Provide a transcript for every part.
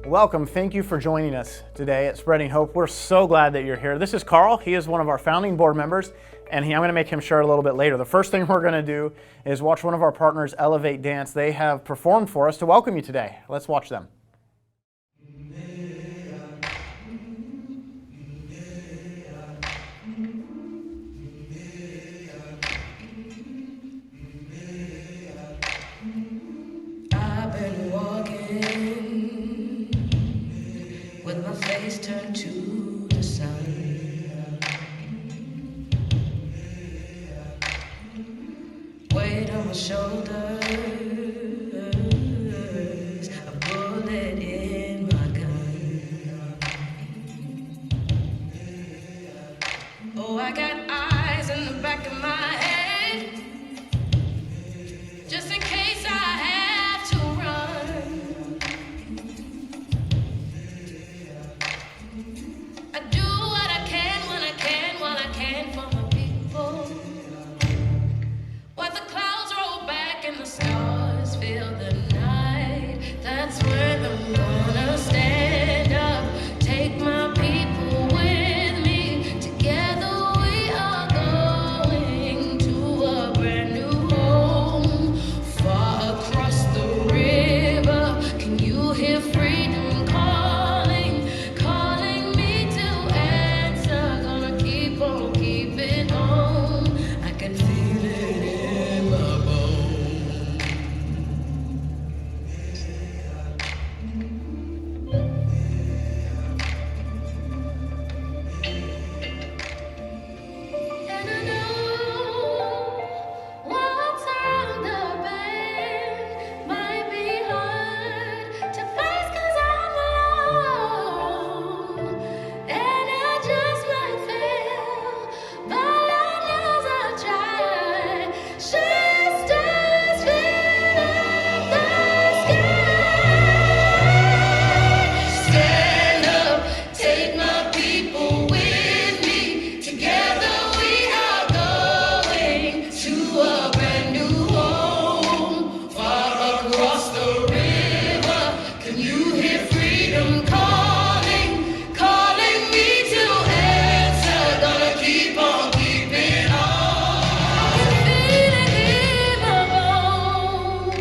Welcome. Thank you for joining us today at Spreading Hope. We're so glad that you're here. This is Carl. He is one of our founding board members, and I'm going to make him share a little bit later. The first thing we're going to do is watch one of our partners, Elevate Dance. They have performed for us to welcome you today. Let's watch them. I've been walking with my face turned to the sun. Weight on my shoulders, a bullet in my gun. Oh, I got eyes in the back of my head, just in case I have to run. I do what I can when I can, while I can for my people. While the clouds roll back and the stars fill the night, that's when I'm gonna stand up, take my people with me. Together we are going to a brand new home, far across the river. Can you hear freedom calling, calling me to answer? Gonna keep on keeping on. I can feel it in my bones. And I know what's on the bed might be hard to face 'cause I'm alone. And I just might fail, but Lord knows I'll try. Sisters, fill up the sky. Stand up, take my people with me. Together we are going to a brand new home, far across the river. Can you hear freedom calling, calling me to answer? Gonna keep on keeping on. I can feel it in my bones.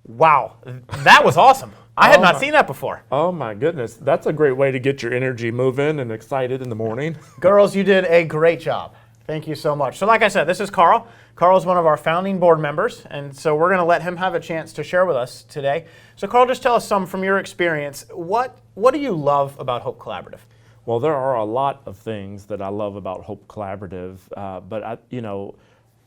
Wow, that was awesome. I had not seen that before. Oh my goodness, that's a great way to get your energy moving and excited in the morning. Girls, you did a great job. Thank you so much. So like I said, this is Carl. Carl is one of our founding board members, and so we're going to let him have a chance to share with us today. So Carl, just tell us some from your experience. What do you love about Hope Collaborative? Well, there are a lot of things that I love about Hope Collaborative, but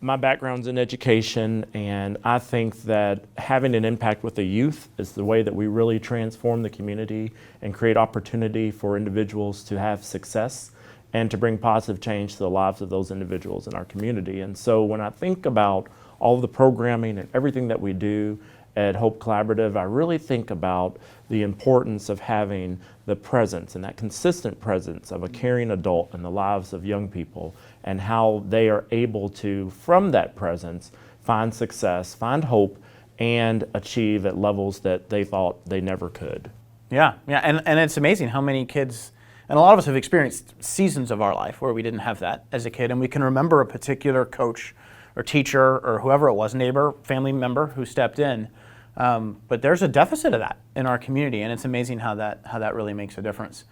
my background's in education, and I think that having an impact with the youth is the way that we really transform the community and create opportunity for individuals to have success and to bring positive change to the lives of those individuals in our community. And so when I think about all of the programming and everything that we do at Hope Collaborative, I really think about the importance of having the presence and that consistent presence of a caring adult in the lives of young people, and how they are able to, from that presence, find success, find hope, and achieve at levels that they thought they never could. Yeah, and it's amazing how many kids, and a lot of us have experienced seasons of our life where we didn't have that as a kid, and we can remember a particular coach or teacher or whoever it was, neighbor, family member who stepped in. But there's a deficit of that in our community, and it's amazing how that really makes a difference.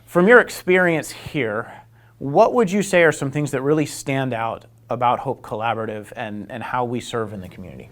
From your experience here, what would you say are some things that really stand out about Hope Collaborative and how we serve in the community?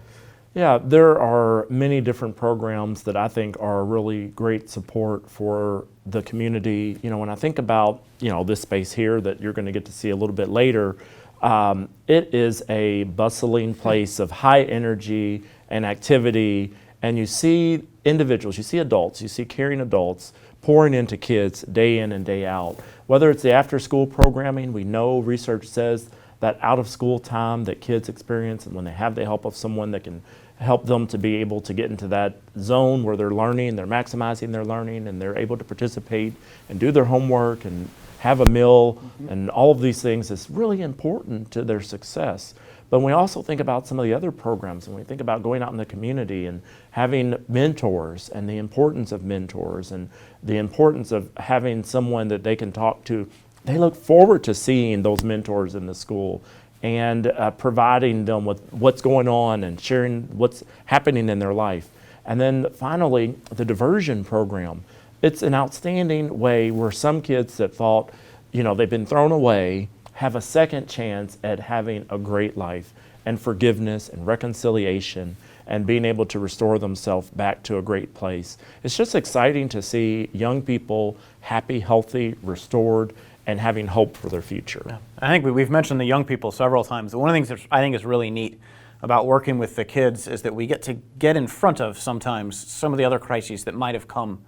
Yeah, there are many different programs that I think are really great support for the community. You know, when I think about, this space here that you're going to get to see a little bit later, it is a bustling place of high energy and activity, and you see individuals, you see adults, you see caring adults pouring into kids day in and day out. Whether it's the after-school programming, we know research says that out-of-school time that kids experience, and when they have the help of someone that can help them to be able to get into that zone where they're learning, they're maximizing their learning, and they're able to participate and do their homework and have a meal, and all of these things is really important to their success. But when we also think about some of the other programs, and we think about going out in the community and having mentors and the importance of mentors and the importance of having someone that they can talk to, they look forward to seeing those mentors in the school and providing them with what's going on and sharing what's happening in their life. And then finally, the diversion program. It's an outstanding way where some kids that thought, they've been thrown away have a second chance at having a great life and forgiveness and reconciliation and being able to restore themselves back to a great place. It's just exciting to see young people happy, healthy, restored, and having hope for their future. Yeah. I think we've mentioned the young people several times. One of the things that I think is really neat about working with the kids is that we get to get in front of sometimes some of the other crises that might have come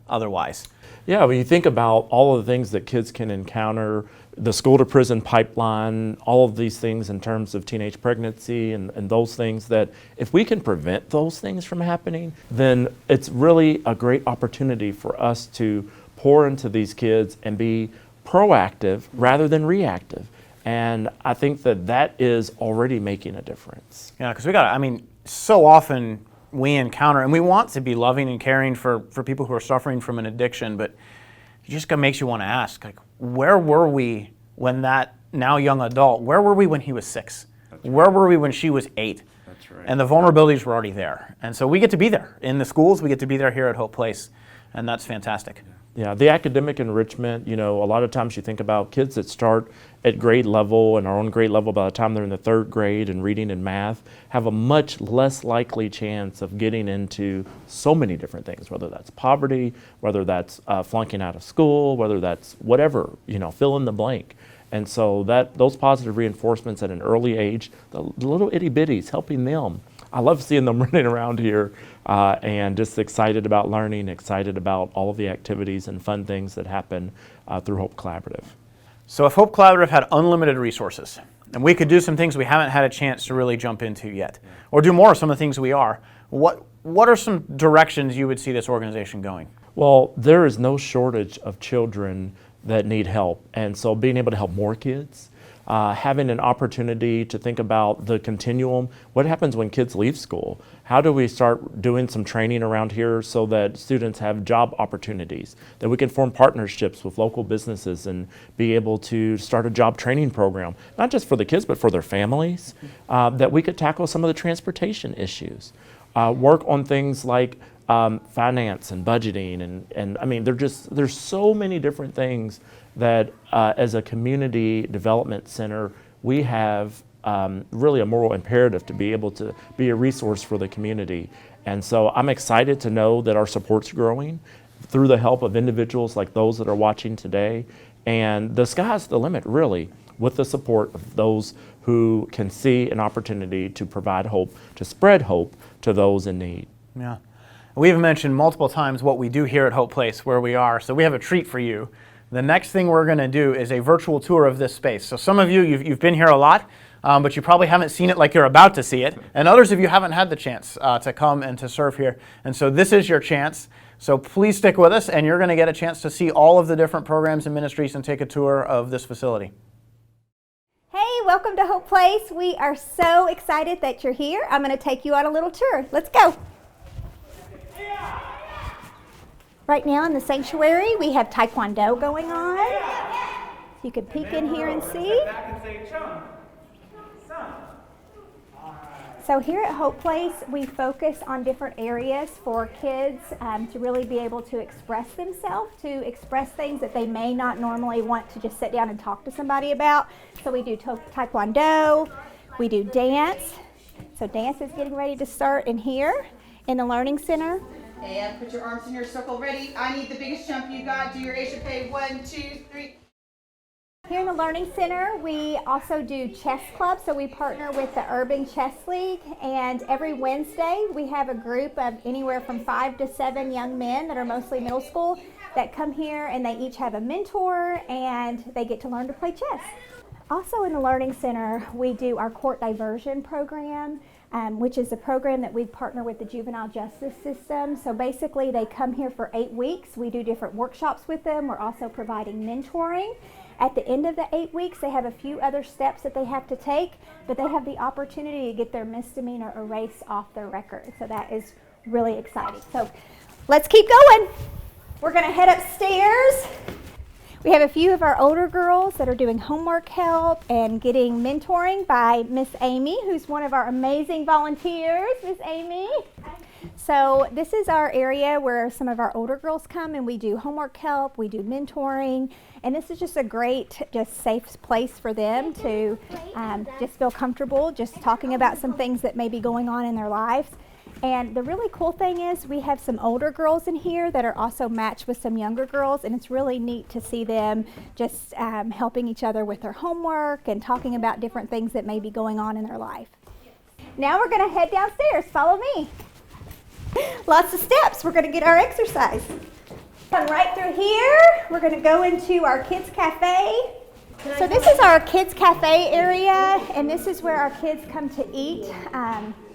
otherwise. Yeah, when you think about all of the things that kids can encounter, the school to prison pipeline, all of these things in terms of teenage pregnancy and those things, that if we can prevent those things from happening, then it's really a great opportunity for us to pour into these kids and be proactive rather than reactive. And I think that is already making a difference. Yeah, because so often we encounter, and we want to be loving and caring for people who are suffering from an addiction, but it just makes you want to ask, where were we when that now young adult, where were we when he was 6? Right. Where were we when she was 8? That's right. And the vulnerabilities were already there. And so we get to be there in the schools, we get to be there here at Hope Place, and that's fantastic. Yeah, the academic enrichment, a lot of times you think about kids that start at grade level and are on grade level by the time they're in the 3rd grade and reading and math, have a much less likely chance of getting into so many different things, whether that's poverty, whether that's flunking out of school, whether that's whatever, fill in the blank. And so those positive reinforcements at an early age, the little itty bitties, helping them. I love seeing them running around here and just excited about learning, excited about all of the activities and fun things that happen through Hope Collaborative. So if Hope Collaborative had unlimited resources, and we could do some things we haven't had a chance to really jump into yet, or do more of some of the things we are, what are some directions you would see this organization going? Well, there is no shortage of children that need help. And so being able to help more kids, having an opportunity to think about the continuum. What happens when kids leave school? How do we start doing some training around here so that students have job opportunities, that we can form partnerships with local businesses and be able to start a job training program, not just for the kids, but for their families, that we could tackle some of the transportation issues, work on things like finance and budgeting, and there's so many different things that as a community development center, we have really a moral imperative to be able to be a resource for the community. And so I'm excited to know that our support's growing through the help of individuals like those that are watching today. And the sky's the limit, really, with the support of those who can see an opportunity to provide hope, to spread hope to those in need. Yeah. We've mentioned multiple times what we do here at Hope Place, where we are, so we have a treat for you. The next thing we're going to do is a virtual tour of this space. So some of you've been here a lot, but you probably haven't seen it like you're about to see it, and others of you haven't had the chance to come and to serve here. And so this is your chance. So please stick with us, and you're going to get a chance to see all of the different programs and ministries and take a tour of this facility. Hey, welcome to Hope Place. We are so excited that you're here. I'm going to take you on a little tour. Let's go. Right now in the sanctuary, we have Taekwondo going on. You can peek in here and see. So here at Hope Place, we focus on different areas for kids to really be able to express themselves, to express things that they may not normally want to just sit down and talk to somebody about. So we do Taekwondo, we do dance. So dance is getting ready to start in here in the Learning Center. And put your arms in your circle. Ready? I need the biggest jump you got. Do your HFA. 1, 2, 3. Here in the Learning Center, we also do chess club. So we partner with the Urban Chess League. And every Wednesday, we have a group of anywhere from 5 to 7 young men that are mostly middle school that come here, and they each have a mentor and they get to learn to play chess. Also in the Learning Center, we do our court diversion program. which is a program that we partner with the juvenile justice system. So basically they come here for 8 weeks. We do different workshops with them. We're also providing mentoring. At the end of the 8 weeks, they have a few other steps that they have to take, but they have the opportunity to get their misdemeanor erased off their record. So that is really exciting. So let's keep going. We're going to head upstairs. We have a few of our older girls that are doing homework help and getting mentoring by Miss Amy, who's one of our amazing volunteers. Miss Amy. So this is our area where some of our older girls come and we do homework help, we do mentoring, and this is just a great, just safe place for them to just feel comfortable, just talking about some things that may be going on in their lives. And the really cool thing is we have some older girls in here that are also matched with some younger girls, and it's really neat to see them just helping each other with their homework and talking about different things that may be going on in their life. Now we're going to head downstairs. Follow me. Lots of steps. We're going to get our exercise. Come right through here. We're going to go into our kids cafe. So this is our kids cafe area, and this is where our kids come to eat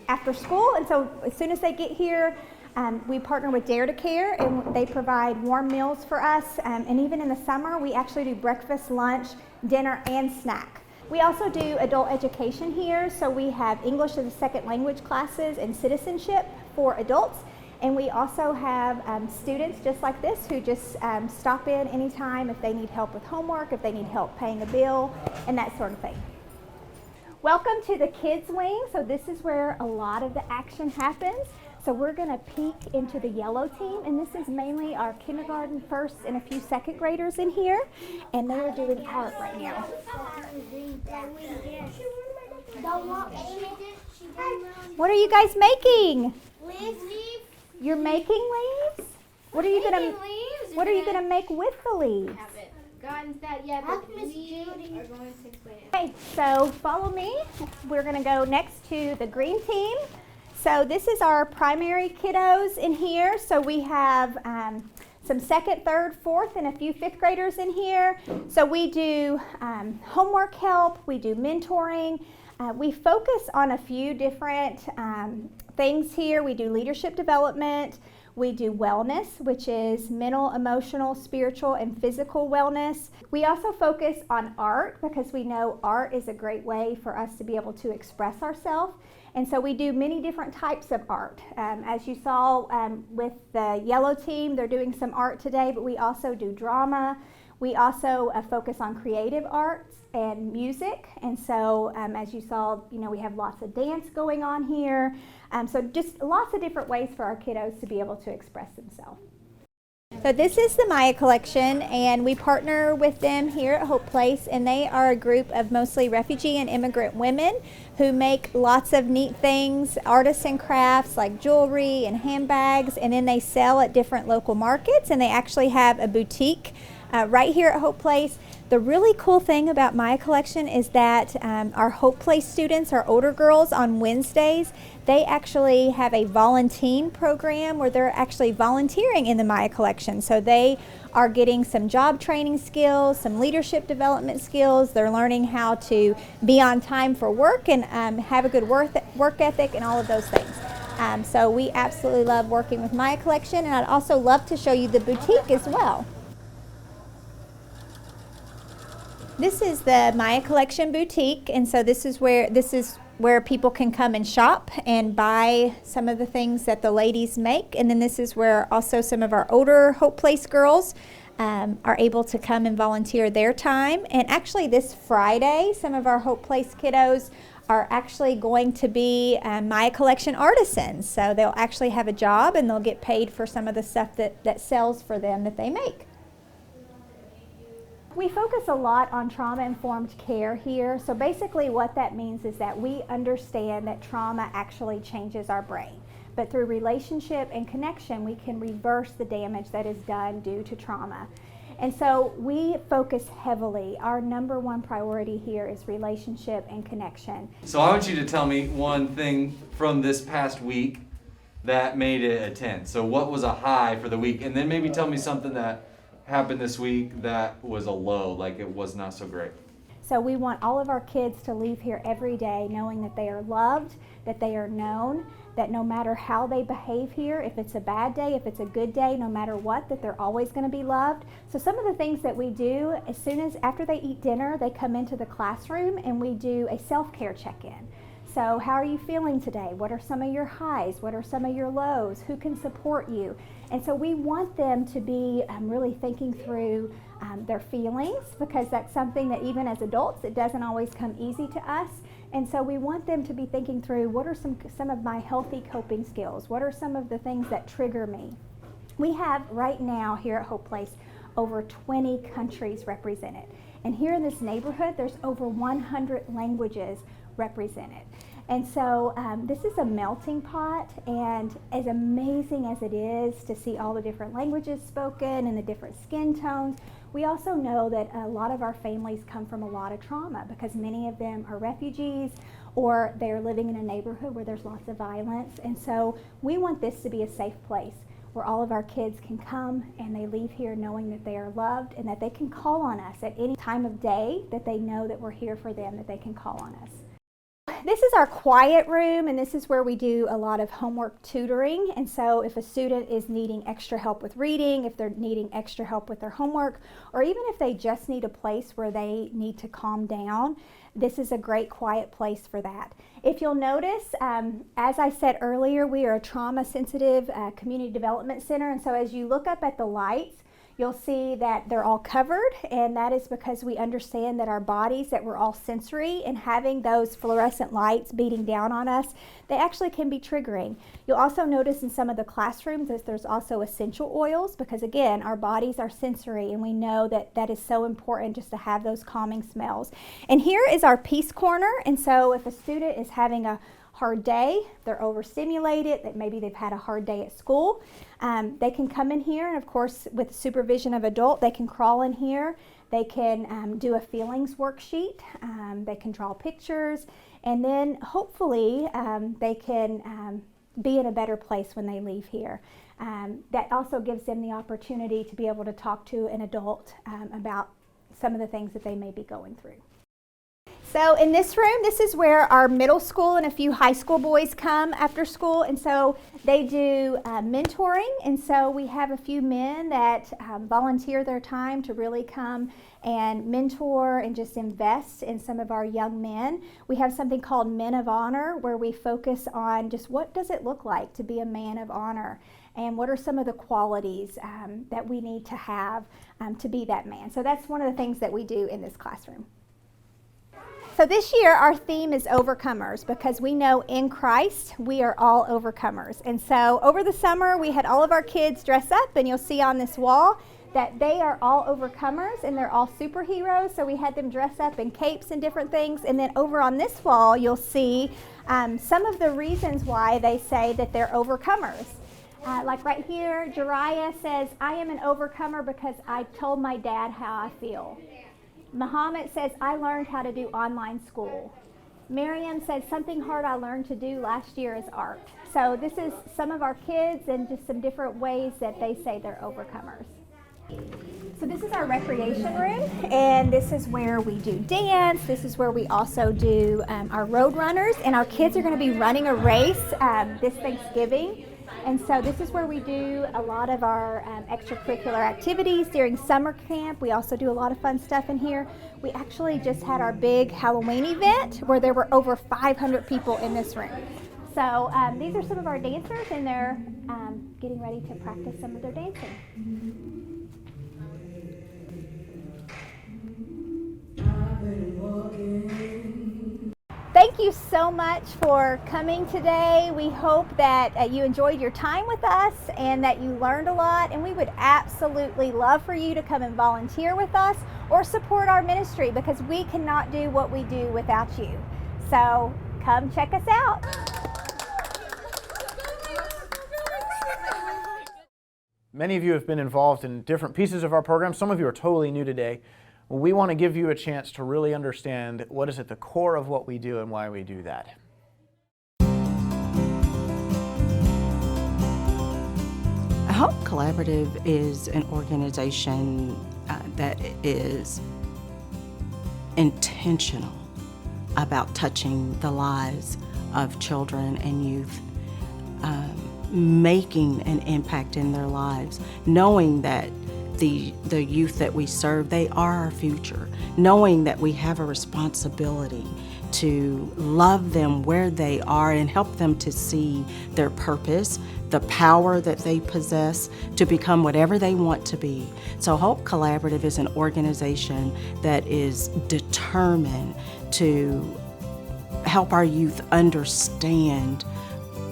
after school. And so as soon as they get here, we partner with Dare to Care, and they provide warm meals for us. And even in the summer, we actually do breakfast, lunch, dinner, and snack. We also do adult education here, so we have English as a second language classes and citizenship for adults. And we also have students just like this who just stop in anytime if they need help with homework, if they need help paying a bill, and that sort of thing. Welcome to the kids wing. So this is where a lot of the action happens. So we're going to peek into the yellow team, and this is mainly our kindergarten, first, and a few second graders in here, and they are doing art right now. What are you guys making? Leaves. You're making leaves? What are you gonna make with the leaves? Haven't gotten that yet, but we are going to explain it. Okay, so follow me. We're gonna go next to the green team. So this is our primary kiddos in here. So we have some second, third, fourth, and a few fifth graders in here. So we do homework help, we do mentoring. We focus on a few different things here. We do leadership development. We do wellness, which is mental, emotional, spiritual, and physical wellness. We also focus on art because we know art is a great way for us to be able to express ourselves. And so we do many different types of art. As you saw with the yellow team, they're doing some art today, but we also do drama. We also focus on creative arts and music. And so as you saw, we have lots of dance going on here. So just lots of different ways for our kiddos to be able to express themselves. So this is the Maya Collection, and we partner with them here at Hope Place, and they are a group of mostly refugee and immigrant women who make lots of neat things, artists and crafts like jewelry and handbags, and then they sell at different local markets, and they actually have a boutique right here at Hope Place. The really cool thing about Maya Collection is that our Hope Place students, our older girls, on Wednesdays, they actually have a volunteering program where they're actually volunteering in the Maya Collection. So they are getting some job training skills, some leadership development skills. They're learning how to be on time for work and have a good work ethic and all of those things. So we absolutely love working with Maya Collection, and I'd also love to show you the boutique as well. This is the Maya Collection boutique, and so this is where people can come and shop and buy some of the things that the ladies make. And then this is where also some of our older Hope Place girls are able to come and volunteer their time. And actually this Friday, some of our Hope Place kiddos are actually going to be Maya Collection artisans. So they'll actually have a job and they'll get paid for some of the stuff that sells for them that they make. We focus a lot on trauma-informed care here. So basically what that means is that we understand that trauma actually changes our brain. But through relationship and connection, we can reverse the damage that is done due to trauma. And so we focus heavily. Our number one priority here is relationship and connection. So I want you to tell me one thing from this past week that made it a 10. So what was a high for the week? And then maybe tell me something that happened this week that was a low, like it was not so great. So we want all of our kids to leave here every day knowing that they are loved, that they are known, that no matter how they behave here, if it's a bad day, if it's a good day, no matter what, that they're always going to be loved. So some of the things that we do, as soon as after they eat dinner, they come into the classroom and we do a self-care check-in. So how are you feeling today? What are some of your highs? What are some of your lows? Who can support you? And so we want them to be really thinking through their feelings, because that's something that even as adults, it doesn't always come easy to us. And so we want them to be thinking through, what are some of my healthy coping skills? What are some of the things that trigger me? We have right now here at Hope Place over 20 countries represented. And here in this neighborhood, there's over 100 languages represented. And so this is a melting pot, and as amazing as it is to see all the different languages spoken and the different skin tones, we also know that a lot of our families come from a lot of trauma, because many of them are refugees or they're living in a neighborhood where there's lots of violence. And so we want this to be a safe place where all of our kids can come and they leave here knowing that they are loved and that they can call on us at any time of day, that they know that we're here for them, that they can call on us. This is our quiet room, and this is where we do a lot of homework tutoring. And so if a student is needing extra help with reading, if they're needing extra help with their homework, or even if they just need a place where they need to calm down, this is a great quiet place for that. If you'll notice, as I said earlier, we are a trauma-sensitive community development center, and so as you look up at the lights, you'll see that they're all covered, and that is because we understand that our bodies, that we're all sensory, and having those fluorescent lights beating down on us, they actually can be triggering. You'll also notice in some of the classrooms that there's also essential oils, because again, our bodies are sensory, and we know that that is so important just to have those calming smells. And here is our peace corner, and so if a student is having a hard day, they're overstimulated, that maybe they've had a hard day at school, they can come in here, and of course with supervision of adult, they can crawl in here, they can do a feelings worksheet, they can draw pictures, and then hopefully they can be in a better place when they leave here. That also gives them the opportunity to be able to talk to an adult about some of the things that they may be going through. So in this room, this is where our middle school and a few high school boys come after school, and so they do mentoring, and so we have a few men that volunteer their time to really come and mentor and just invest in some of our young men. We have something called Men of Honor, where we focus on just what does it look like to be a man of honor, and what are some of the qualities that we need to have to be that man. So that's one of the things that we do in this classroom. So this year our theme is overcomers, because we know in Christ we are all overcomers. And so over the summer we had all of our kids dress up, and you'll see on this wall that they are all overcomers and they're all superheroes. So we had them dress up in capes and different things. And then over on this wall you'll see some of the reasons why they say that they're overcomers. Like right here, Jariah says, "I am an overcomer because I told my dad how I feel." Muhammad says, "I learned how to do online school." Miriam says, "Something hard I learned to do last year is art." So this is some of our kids and just some different ways that they say they're overcomers. So this is our recreation room, and this is where we do dance. This is where we also do our road runners, and our kids are going to be running a race this Thanksgiving. And so this is where we do a lot of our extracurricular activities during summer camp. We also do a lot of fun stuff in here. We actually just had our big Halloween event where there were over 500 people in this room. So these are some of our dancers, and they're getting ready to practice some of their dancing. Thank you so much for coming today. We hope that you enjoyed your time with us and that you learned a lot, and we would absolutely love for you to come and volunteer with us or support our ministry, because we cannot do what we do without you. So come check us out. Many of you have been involved in different pieces of our program. Some of you are totally new today. We want to give you a chance to really understand what is at the core of what we do and why we do that. Hope Collaborative is an organization that is intentional about touching the lives of children and youth, making an impact in their lives, knowing that the youth that we serve, they are our future, knowing that we have a responsibility to love them where they are and help them to see their purpose, the power that they possess to become whatever they want to be. So Hope Collaborative is an organization that is determined to help our youth understand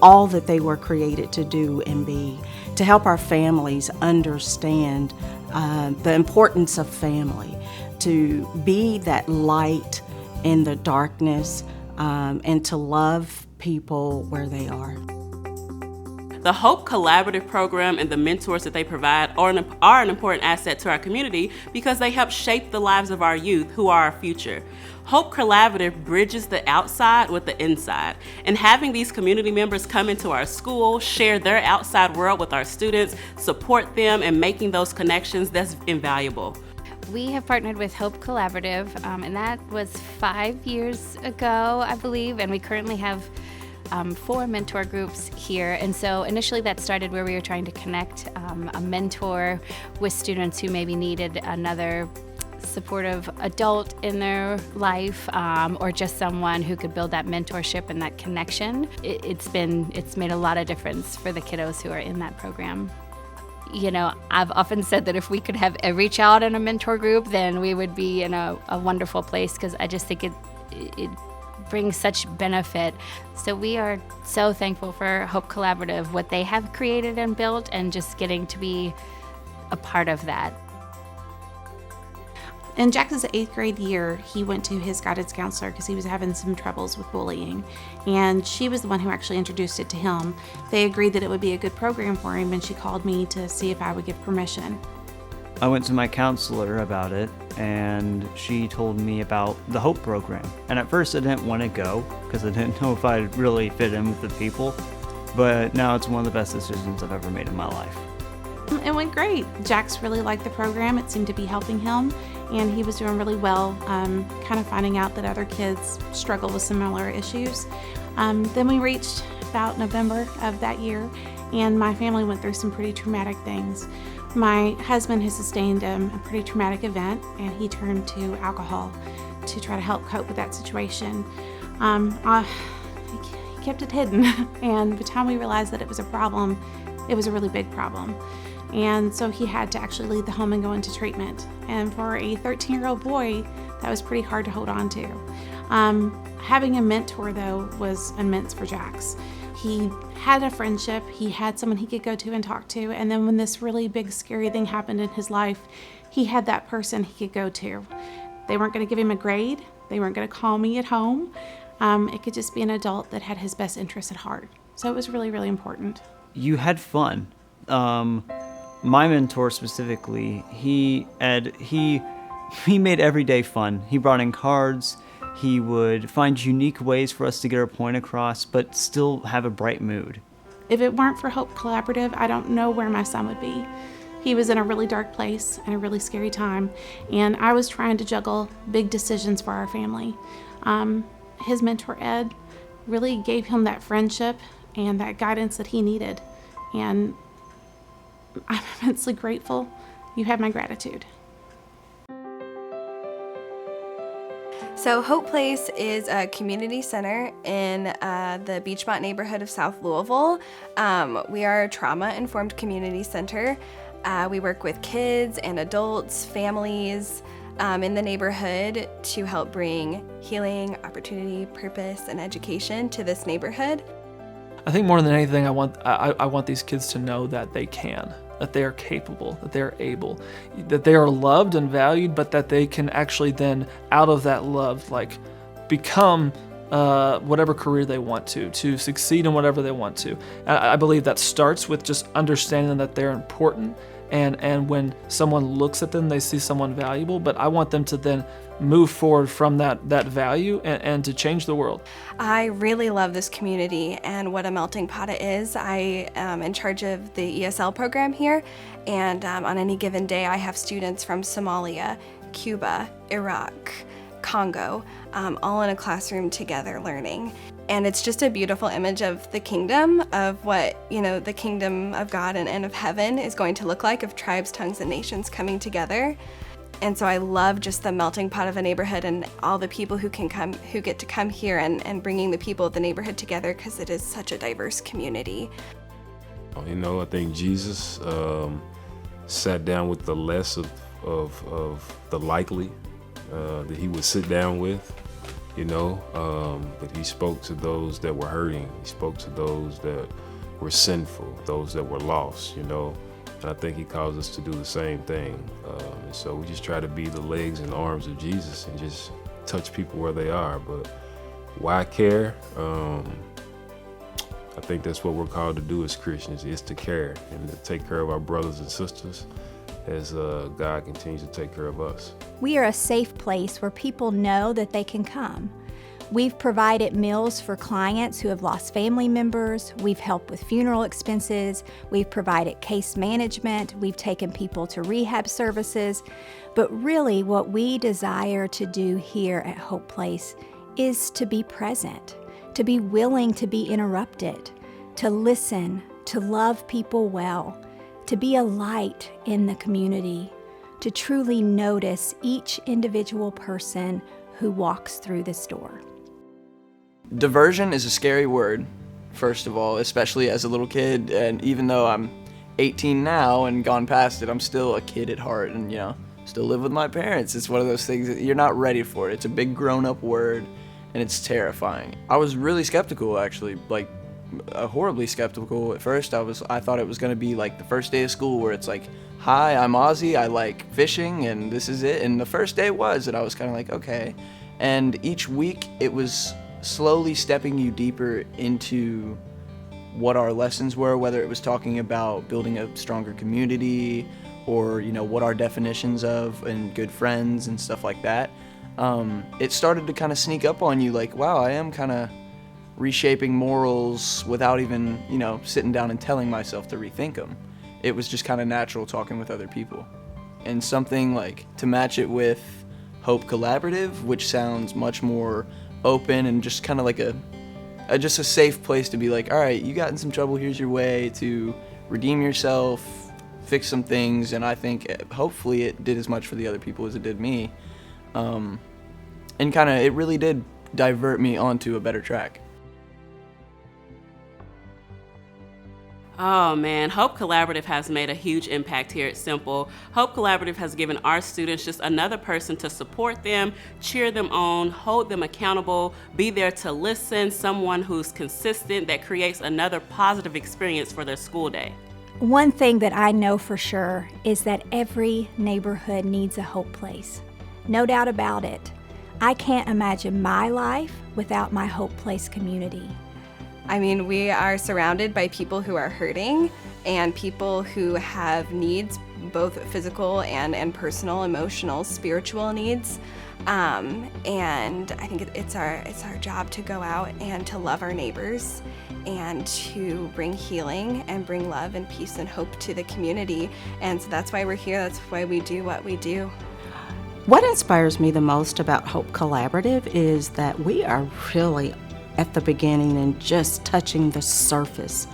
all that they were created to do and be, to help our families understand the importance of family, to be that light in the darkness, and to love people where they are. The Hope Collaborative Program and the mentors that they provide are an important asset to our community because they help shape the lives of our youth who are our future. Hope Collaborative bridges the outside with the inside, and having these community members come into our school, share their outside world with our students, support them, and making those connections, that's invaluable. We have partnered with Hope Collaborative, and that was 5 years ago, I believe, and we currently have 4 mentor groups here. And so initially that started where we were trying to connect a mentor with students who maybe needed another supportive adult in their life, or just someone who could build that mentorship and that connection. It's made a lot of difference for the kiddos who are in that program. You know, I've often said that if we could have every child in a mentor group, then we would be in a wonderful place, because I just think it brings such benefit. So we are so thankful for Hope Collaborative, what they have created and built, and just getting to be a part of that. In Jackson's 8th grade year, he went to his guidance counselor because he was having some troubles with bullying, and she was the one who actually introduced it to him. They agreed that it would be a good program for him, and she called me to see if I would give permission. I went to my counselor about it, and she told me about the Hope program. And at first I didn't want to go because I didn't know if I'd really fit in with the people, but now it's one of the best decisions I've ever made in my life. It went great. Jax really liked the program. It seemed to be helping him, and he was doing really well, kind of finding out that other kids struggle with similar issues. Then we reached about November of that year, and my family went through some pretty traumatic things. My husband has sustained a pretty traumatic event, and he turned to alcohol to try to help cope with that situation. He kept it hidden, and by the time we realized that it was a problem, it was a really big problem. And so he had to actually leave the home and go into treatment. And for a 13-year-old boy, that was pretty hard to hold on to. Having a mentor, though, was immense for Jax. He had a friendship, he had someone he could go to and talk to, and then when this really big, scary thing happened in his life, he had that person he could go to. They weren't going to give him a grade, they weren't going to call me at home. It could just be an adult that had his best interests at heart. So it was really, really important. You had fun. My mentor specifically, he made every day fun. He brought in cards. He would find unique ways for us to get our point across, but still have a bright mood. If it weren't for Hope Collaborative, I don't know where my son would be. He was in a really dark place and a really scary time, and I was trying to juggle big decisions for our family. His mentor, Ed, really gave him that friendship and that guidance that he needed, and I'm immensely grateful. You have my gratitude. So Hope Place is a community center in the Beachmont neighborhood of South Louisville. We are a trauma-informed community center. We work with kids and adults, families in the neighborhood to help bring healing, opportunity, purpose, and education to this neighborhood. I think more than anything, I want these kids to know that they can, that they are capable, that they are able, that they are loved and valued, but that they can actually then, out of that love, like become whatever career they want to succeed in whatever they want to. And I believe that starts with just understanding that they're important, and when someone looks at them, they see someone valuable, but I want them to then move forward from that value and to change the world. I really love this community and what a melting pot it is. I am in charge of the ESL program here, and on any given day I have students from Somalia, Cuba, Iraq, Congo, all in a classroom together learning. And it's just a beautiful image of the kingdom, of what, the kingdom of God and of heaven is going to look like, of tribes, tongues, and nations coming together. And so I love just the melting pot of a neighborhood and all the people who get to come here and bringing the people of the neighborhood together, because it is such a diverse community. I think Jesus sat down with the less of the likely that he would sit down with, but he spoke to those that were hurting. He spoke to those that were sinful, those that were lost, and I think he calls us to do the same thing. And so we just try to be the legs and arms of Jesus and just touch people where they are. But why care? I think that's what we're called to do as Christians, is to care and to take care of our brothers and sisters as God continues to take care of us. We are a safe place where people know that they can come. We've provided meals for clients who have lost family members. We've helped with funeral expenses. We've provided case management. We've taken people to rehab services. But really, what we desire to do here at Hope Place is to be present, to be willing to be interrupted, to listen, to love people well, to be a light in the community, to truly notice each individual person who walks through this door. Diversion is a scary word, first of all, especially as a little kid, and even though I'm 18 now and gone past it, I'm still a kid at heart and, still live with my parents. It's one of those things that you're not ready for it. It's a big grown-up word, and it's terrifying. I was really skeptical, actually, horribly skeptical at first. I thought it was going to be like the first day of school where it's like, hi, I'm Ozzy, I like fishing, and this is it. And the first day was, and I was kind of like, okay. And each week it was slowly stepping you deeper into what our lessons were, whether it was talking about building a stronger community or, what our definitions of and good friends and stuff like that. It started to kind of sneak up on you like, wow, I am kind of reshaping morals without even, sitting down and telling myself to rethink them. It was just kind of natural talking with other people. And something like to match it with Hope Collaborative, which sounds much more open and just kind of like just a safe place to be like, all right, you got in some trouble, here's your way to redeem yourself, fix some things. And I think hopefully it did as much for the other people as it did me. And it really did divert me onto a better track. Oh man, Hope Collaborative has made a huge impact here at Simple. Hope Collaborative has given our students just another person to support them, cheer them on, hold them accountable, be there to listen, someone who's consistent that creates another positive experience for their school day. One thing that I know for sure is that every neighborhood needs a Hope Place. No doubt about it. I can't imagine my life without my Hope Place community. I mean, we are surrounded by people who are hurting and people who have needs, both physical and personal, emotional, spiritual needs. And I think it's our job to go out and to love our neighbors and to bring healing and bring love and peace and hope to the community. And so that's why we're here. That's why we do what we do. What inspires me the most about Hope Collaborative is that we are really at the beginning and just touching the surface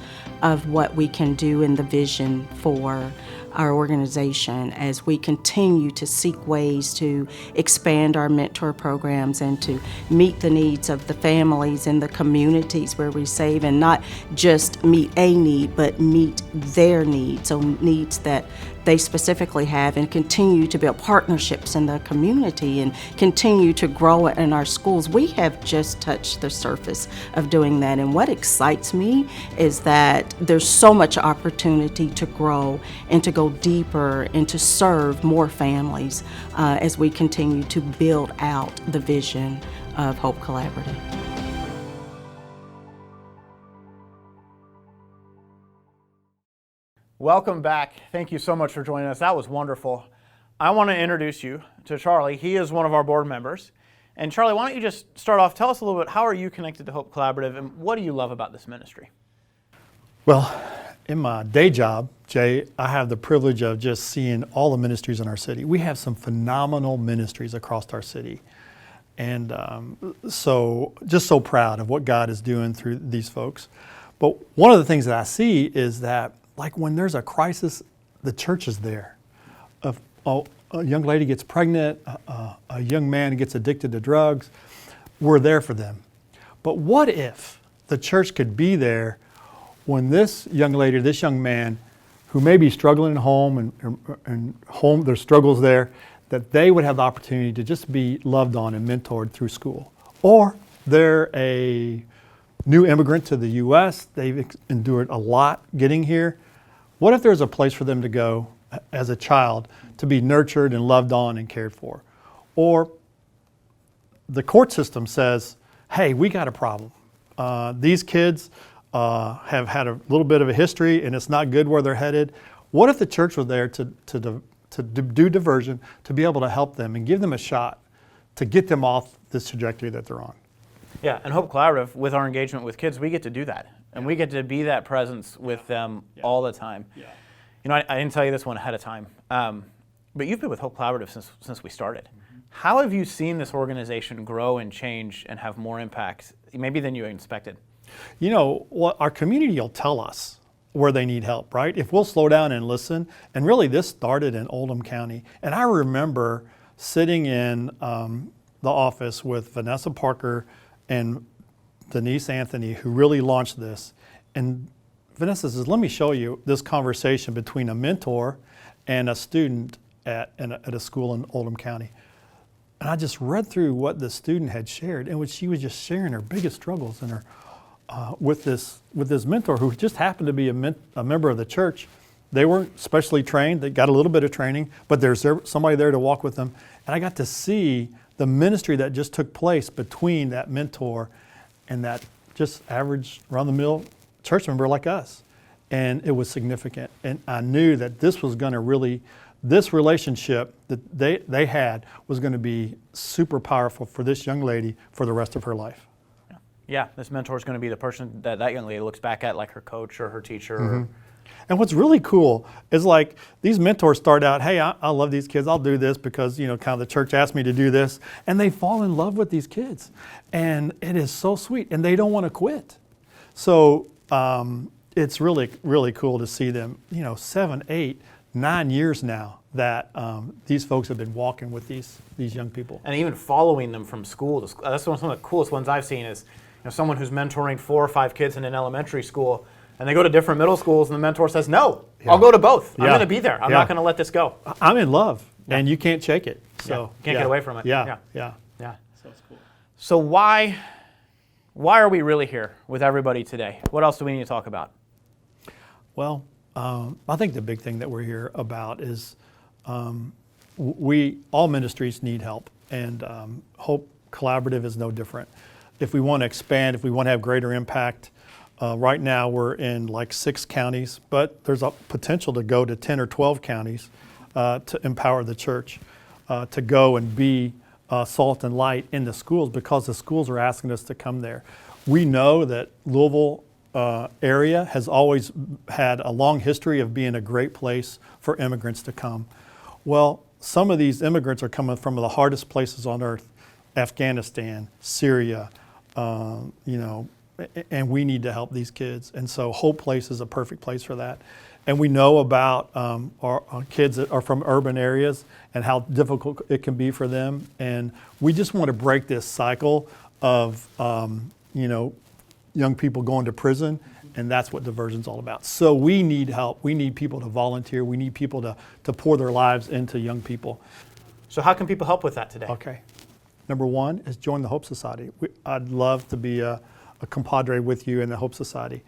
of what we can do in the vision for our organization as we continue to seek ways to expand our mentor programs and to meet the needs of the families and the communities where we save, and not just meet a need, but meet their needs, so needs that they specifically have, and continue to build partnerships in the community and continue to grow it in our schools. We have just touched the surface of doing that, and what excites me is that there's so much opportunity to grow and to go deeper and to serve more families as we continue to build out the vision of Hope Collaborative. Welcome back. Thank you so much for joining us. That was wonderful. I want to introduce you to Charlie. He is one of our board members. And Charlie, why don't you just start off, tell us a little bit, how are you connected to Hope Collaborative and what do you love about this ministry? Well, in my day job, Jay, I have the privilege of just seeing all the ministries in our city. We have some phenomenal ministries across our city. And so just so proud of what God is doing through these folks. But one of the things that I see is that, like, when there's a crisis, the church is there. A young lady gets pregnant, a young man gets addicted to drugs, we're there for them. But what if the church could be there when this young lady, this young man, who may be struggling at home and home, there's struggles there, that they would have the opportunity to just be loved on and mentored through school. Or they're a new immigrant to the U.S., they've endured a lot getting here. What if there's a place for them to go as a child to be nurtured and loved on and cared for? Or the court system says, hey, we got a problem. These kids have had a little bit of a history and it's not good where they're headed. What if the church was there to do diversion, to be able to help them and give them a shot to get them off this trajectory that they're on? Yeah, and Hope Collaborative, with our engagement with kids, we get to do that. And we get to be that presence with them all the time. Yeah. You know, I didn't tell you this one ahead of time, but you've been with Hope Collaborative since we started. Mm-hmm. How have you seen this organization grow and change and have more impact, maybe than you expected? You know, what our community will tell us where they need help, right? If we'll slow down and listen, and really this started in Oldham County. And I remember sitting in the office with Vanessa Parker and Denise Anthony, who really launched this. And Vanessa says, let me show you this conversation between a mentor and a student at a school in Oldham County. And I just read through what the student had shared, and she was just sharing her biggest struggles and her with this mentor, who just happened to be a member of the church. They weren't specially trained. They got a little bit of training, but there's somebody there to walk with them. And I got to see the ministry that just took place between that mentor and that just average, run-of-the-mill church member like us. And it was significant. And I knew that this was going to really, this relationship that they had was going to be super powerful for this young lady for the rest of her life. Yeah, this mentor is going to be the person that young lady looks back at, like her coach or her teacher. Mm-hmm. And what's really cool is, like, these mentors start out, hey, I love these kids. I'll do this because, you know, kind of the church asked me to do this. And they fall in love with these kids. And it is so sweet. And they don't want to quit. So it's really, really cool to see them, you know, 7, 8, 9 years now that these folks have been walking with these young people. And even following them from school to school. That's one of the coolest ones I've seen is, you know, someone who's mentoring 4 or 5 kids in an elementary school, and they go to different middle schools, and the mentor says, no, I'll go to both. I'm going to be there. I'm not going to let this go. I'm in love, and you can't shake it. So you can't get away from it. Yeah. So it's cool. So why are we really here with everybody today? What else do we need to talk about? Well, I think the big thing that we're here about is all ministries need help, and Hope Collaborative is no different. If we want to expand, if we want to have greater impact, right now we're in like 6 counties, but there's a potential to go to 10 or 12 counties to empower the church to go and be salt and light in the schools, because the schools are asking us to come there. We know that Louisville area has always had a long history of being a great place for immigrants to come. Well, some of these immigrants are coming from the hardest places on earth, Afghanistan, Syria, you know, and we need to help these kids. And so Hope Place is a perfect place for that. And we know about our kids that are from urban areas and how difficult it can be for them. And we just want to break this cycle of, you know, young people going to prison, and that's what diversion's all about. So we need help. We need people to volunteer. We need people to pour their lives into young people. So how can people help with that today? Okay. Number 1 is join the Hope Society. I'd love to be a compadre with you in the Hope Society.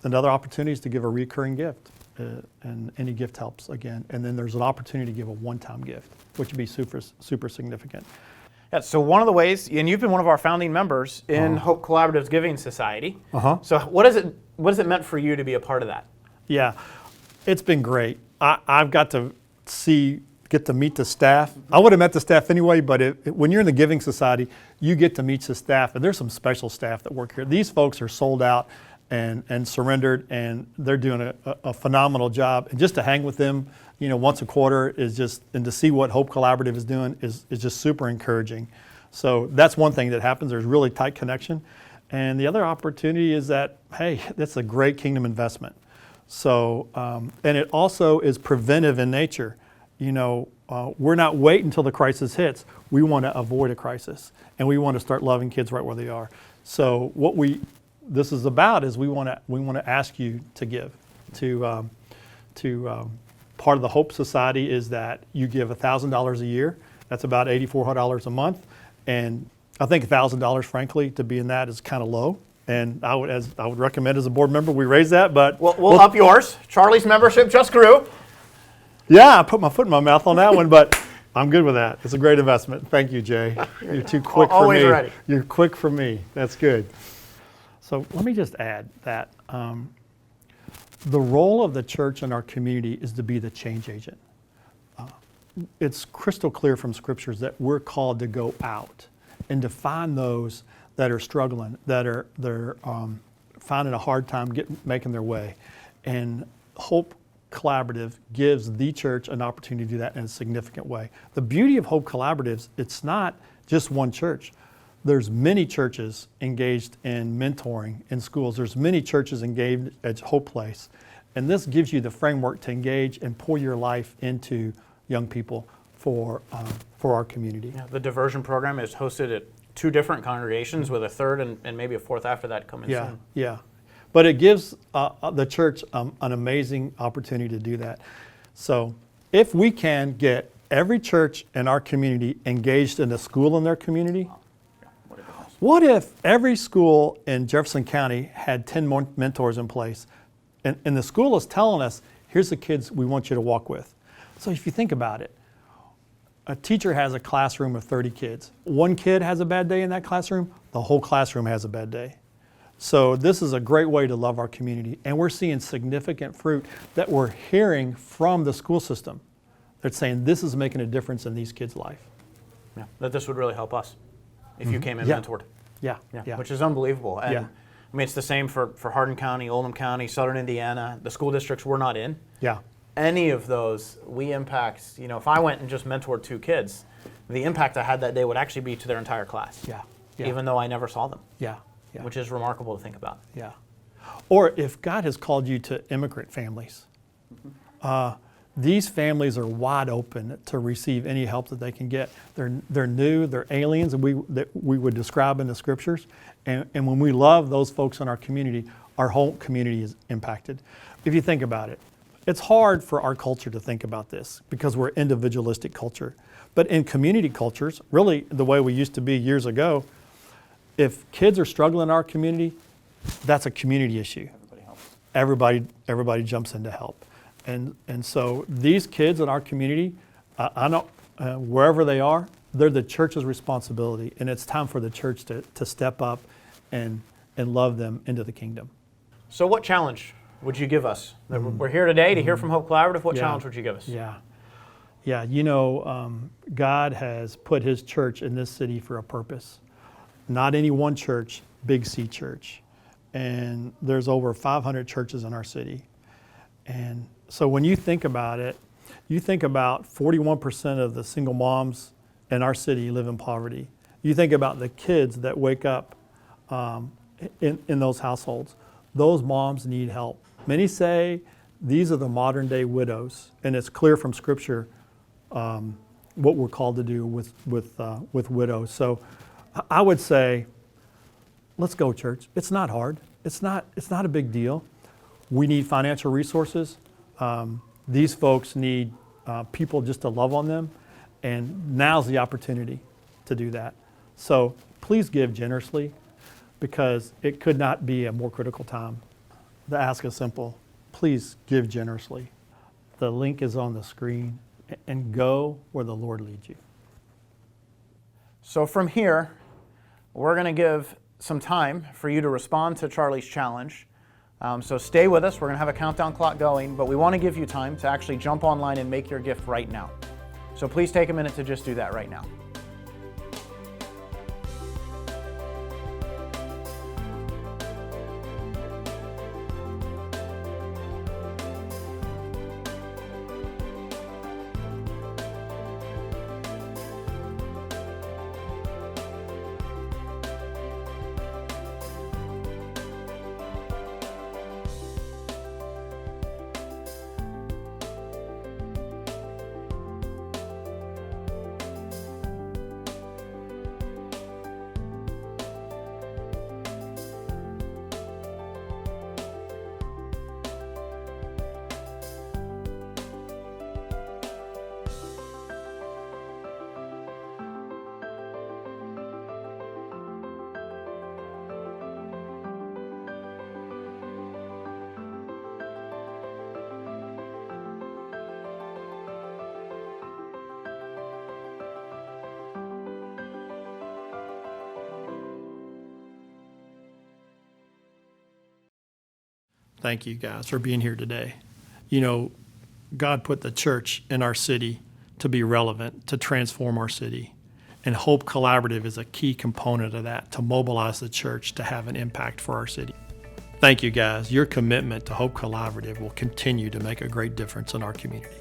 Another opportunity is to give a recurring gift, and any gift helps again. And then there's an opportunity to give a one-time gift, which would be super, super significant. Yeah, so one of the ways, and you've been one of our founding members in Hope Collaborative's Giving Society. So what has it meant for you to be a part of that? Yeah, it's been great. I've got to get to meet the staff. I would have met the staff anyway, but when you're in the Giving Society, you get to meet the staff, and there's some special staff that work here. These folks are sold out and surrendered, and they're doing a phenomenal job. And just to hang with them, you know, once a quarter is just, and to see what Hope Collaborative is doing is just super encouraging. So that's one thing that happens. There's really tight connection. And the other opportunity is that, hey, that's a great kingdom investment. So, and it also is preventive in nature. You know, we're not waiting until the crisis hits. We want to avoid a crisis, and we want to start loving kids right where they are. So what this is about is we want to ask you to give to part of the Hope Society is that you give $1,000 a year. That's about $8,400 a month, and I think $1,000, frankly, to be in that is kind of low. And I would recommend as a board member we raise that, but we'll up yours. Charlie's membership just grew. Yeah, I put my foot in my mouth on that one, but I'm good with that. It's a great investment. Thank you, Jay. You're too quick for me. Always ready. You're quick for me. That's good. So let me just add that the role of the church in our community is to be the change agent. It's crystal clear from scriptures that we're called to go out and to find those that are struggling, they're finding a hard time making their way. And Hope Collaborative gives the church an opportunity to do that in a significant way. The beauty of Hope Collaboratives, it's not just one church. There's many churches engaged in mentoring in schools. There's many churches engaged at Hope Place. And this gives you the framework to engage and pour your life into young people for our community. Yeah, the Diversion Program is hosted at 2 different congregations with a third and maybe a fourth after that coming soon. Yeah. But it gives the church an amazing opportunity to do that. So if we can get every church in our community engaged in a school in their community, what if every school in Jefferson County had 10 mentors in place? And the school is telling us, here's the kids we want you to walk with. So if you think about it, a teacher has a classroom of 30 kids. One kid has a bad day in that classroom, the whole classroom has a bad day. So this is a great way to love our community. And we're seeing significant fruit that we're hearing from the school system. They're saying this is making a difference in these kids' life. Yeah, that this would really help us if you came and mentored. Yeah. Which is unbelievable. And Yeah. I mean, it's the same for Hardin County, Oldham County, Southern Indiana, the school districts we're not in. Yeah. Any of those, we impact, if I went and just mentored 2 kids, the impact I had that day would actually be to their entire class. Yeah. Even though I never saw them. Yeah. Which is remarkable to think about. Yeah. Or if God has called you to immigrant families, these families are wide open to receive any help that they can get. They're new, they're aliens, and that we would describe in the scriptures. And when we love those folks in our community, our whole community is impacted. If you think about it, it's hard for our culture to think about this because we're individualistic culture. But in community cultures, really the way we used to be years ago, if kids are struggling in our community, that's a community issue. Everybody jumps in to help. And so these kids in our community, wherever they are, they're the church's responsibility, and it's time for the church to step up and love them into the kingdom. So what challenge would you give us? We're here today to hear from Hope Collaborative. What challenge would you give us? Yeah. God has put His church in this city for a purpose. Not any one church, Big C Church. And there's over 500 churches in our city. And so when you think about it, you think about 41% of the single moms in our city live in poverty. You think about the kids that wake up in those households. Those moms need help. Many say these are the modern day widows, and it's clear from Scripture what we're called to do with widows. So I would say, let's go, church. It's not hard. It's not a big deal. We need financial resources. These folks need people just to love on them, and now's the opportunity to do that. So please give generously, because it could not be a more critical time. The ask is simple. Please give generously. The link is on the screen, and go where the Lord leads you. So from here, we're going to give some time for you to respond to Charlie's challenge. So stay with us. We're going to have a countdown clock going, but we want to give you time to actually jump online and make your gift right now. So please take a minute to just do that right now. Thank you guys for being here today. You know, God put the church in our city to be relevant, to transform our city. And Hope Collaborative is a key component of that, to mobilize the church to have an impact for our city. Thank you guys. Your commitment to Hope Collaborative will continue to make a great difference in our community.